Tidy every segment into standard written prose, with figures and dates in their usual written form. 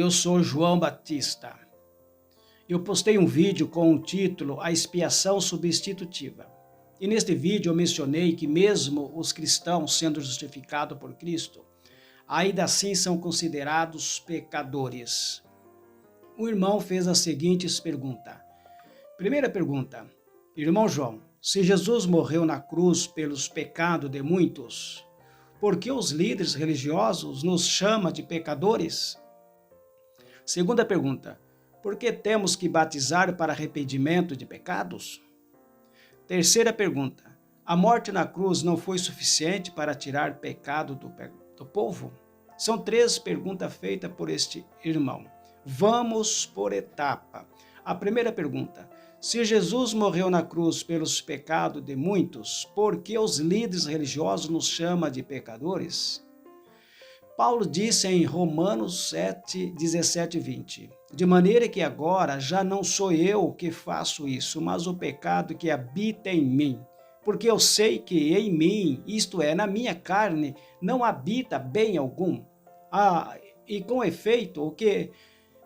Eu sou João Batista. Eu postei um vídeo com o título A Expiação Substitutiva. E neste vídeo eu mencionei que mesmo os cristãos sendo justificados por Cristo, ainda assim são considerados pecadores. O irmão fez as seguintes perguntas. Primeira pergunta: irmão João, se Jesus morreu na cruz pelos pecados de muitos, por que os líderes religiosos nos chamam de pecadores? Segunda pergunta: por que temos que batizar para arrependimento de pecados? Terceira pergunta: a morte na cruz não foi suficiente para tirar pecado do povo? São três perguntas feitas por este irmão. Vamos por etapa. A primeira pergunta: se Jesus morreu na cruz pelos pecados de muitos, por que os líderes religiosos nos chamam de pecadores? Paulo disse em Romanos 7, 17 e 20, de maneira que agora já não sou eu que faço isso, mas o pecado que habita em mim. Porque eu sei que em mim, isto é, na minha carne, não habita bem algum. E com efeito,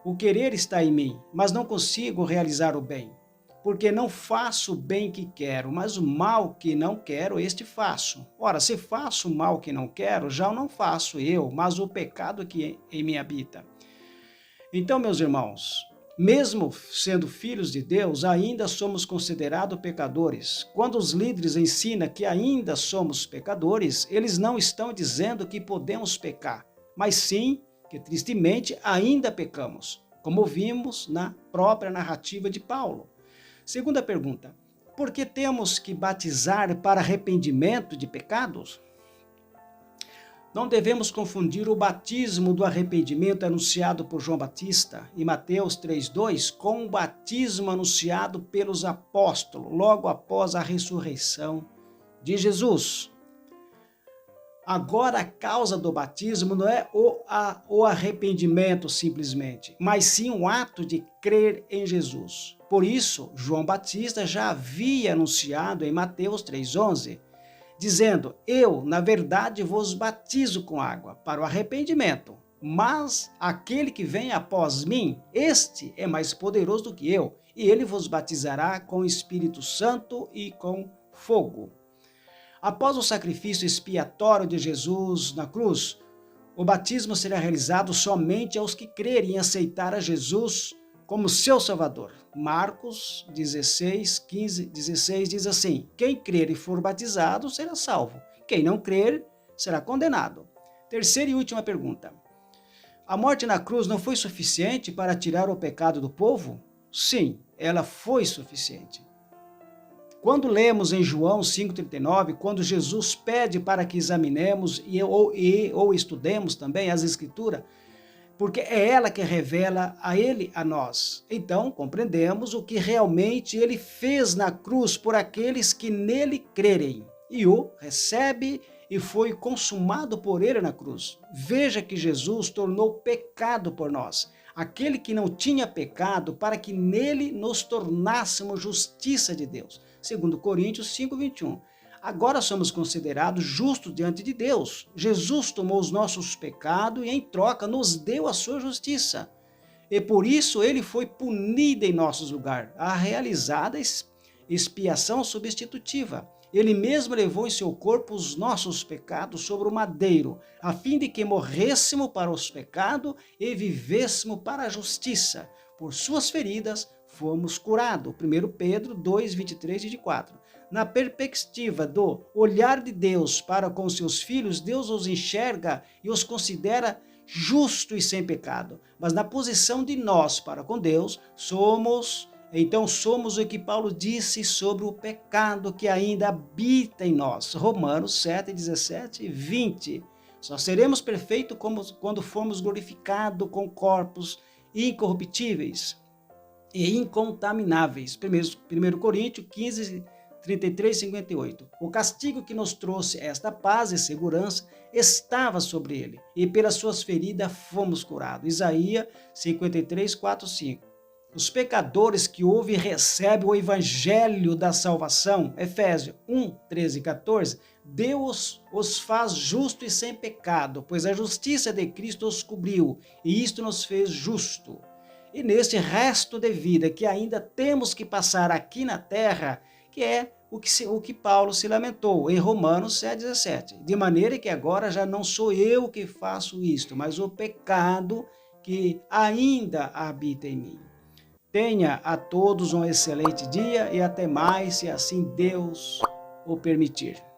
o querer está em mim, mas não consigo realizar o bem. Porque não faço o bem que quero, mas o mal que não quero, este faço. Ora, se faço o mal que não quero, já não faço eu, mas o pecado que em mim habita. Então, meus irmãos, mesmo sendo filhos de Deus, ainda somos considerados pecadores. Quando os líderes ensinam que ainda somos pecadores, eles não estão dizendo que podemos pecar, mas sim que, tristemente, ainda pecamos, como vimos na própria narrativa de Paulo. Segunda pergunta: por que temos que batizar para arrependimento de pecados? Não devemos confundir o batismo do arrependimento anunciado por João Batista em Mateus 3:2 com o batismo anunciado pelos apóstolos logo após a ressurreição de Jesus. Agora, a causa do batismo não é o arrependimento simplesmente, mas sim o ato de crer em Jesus. Por isso, João Batista já havia anunciado em Mateus 3:11, dizendo: eu, na verdade, vos batizo com água para o arrependimento, mas aquele que vem após mim, este é mais poderoso do que eu, e ele vos batizará com o Espírito Santo e com fogo. Após o sacrifício expiatório de Jesus na cruz, o batismo será realizado somente aos que crerem e aceitar a Jesus como seu Salvador. Marcos 16, 15, 16 diz assim: quem crer e for batizado será salvo. Quem não crer será condenado. Terceira e última pergunta: a morte na cruz não foi suficiente para tirar o pecado do povo? Sim, ela foi suficiente. Quando lemos em João 5,39, quando Jesus pede para que examinemos ou estudemos também as Escrituras, porque é ela que revela a ele a nós. Então, compreendemos o que realmente ele fez na cruz por aqueles que nele crerem. E o recebe e foi consumado por ele na cruz. Veja que Jesus tornou pecado por nós, aquele que não tinha pecado, para que nele nos tornássemos justiça de Deus. 2 Coríntios 5:21. Agora somos considerados justos diante de Deus. Jesus tomou os nossos pecados e em troca nos deu a sua justiça. E por isso ele foi punido em nosso lugar, a realizada expiação substitutiva. Ele mesmo levou em seu corpo os nossos pecados sobre o madeiro, a fim de que morrêssemos para os pecados e vivêssemos para a justiça. Por suas feridas fomos curados. 1 Pedro 2, 23 e 24. Na perspectiva do olhar de Deus para com seus filhos, Deus os enxerga e os considera justos e sem pecado. Mas na posição de nós para com Deus, somos o que Paulo disse sobre o pecado que ainda habita em nós. Romanos 7, 17 e 20. Só seremos perfeitos quando formos glorificados com corpos incorruptíveis e incontamináveis. 1 Coríntios 15, 33 e 58. O castigo que nos trouxe esta paz e segurança estava sobre ele, e pelas suas feridas fomos curados. Isaías 53, 4, 5. Os pecadores que ouvem e recebem o evangelho da salvação, Efésios 1, 13 e 14, Deus os faz justo e sem pecado, pois a justiça de Cristo os cobriu, e isto nos fez justo. E neste resto de vida que ainda temos que passar aqui na terra, que é o que Paulo se lamentou em Romanos 7,17. De maneira que agora já não sou eu que faço isto, mas o pecado que ainda habita em mim. Tenha a todos um excelente dia e até mais, se assim Deus o permitir.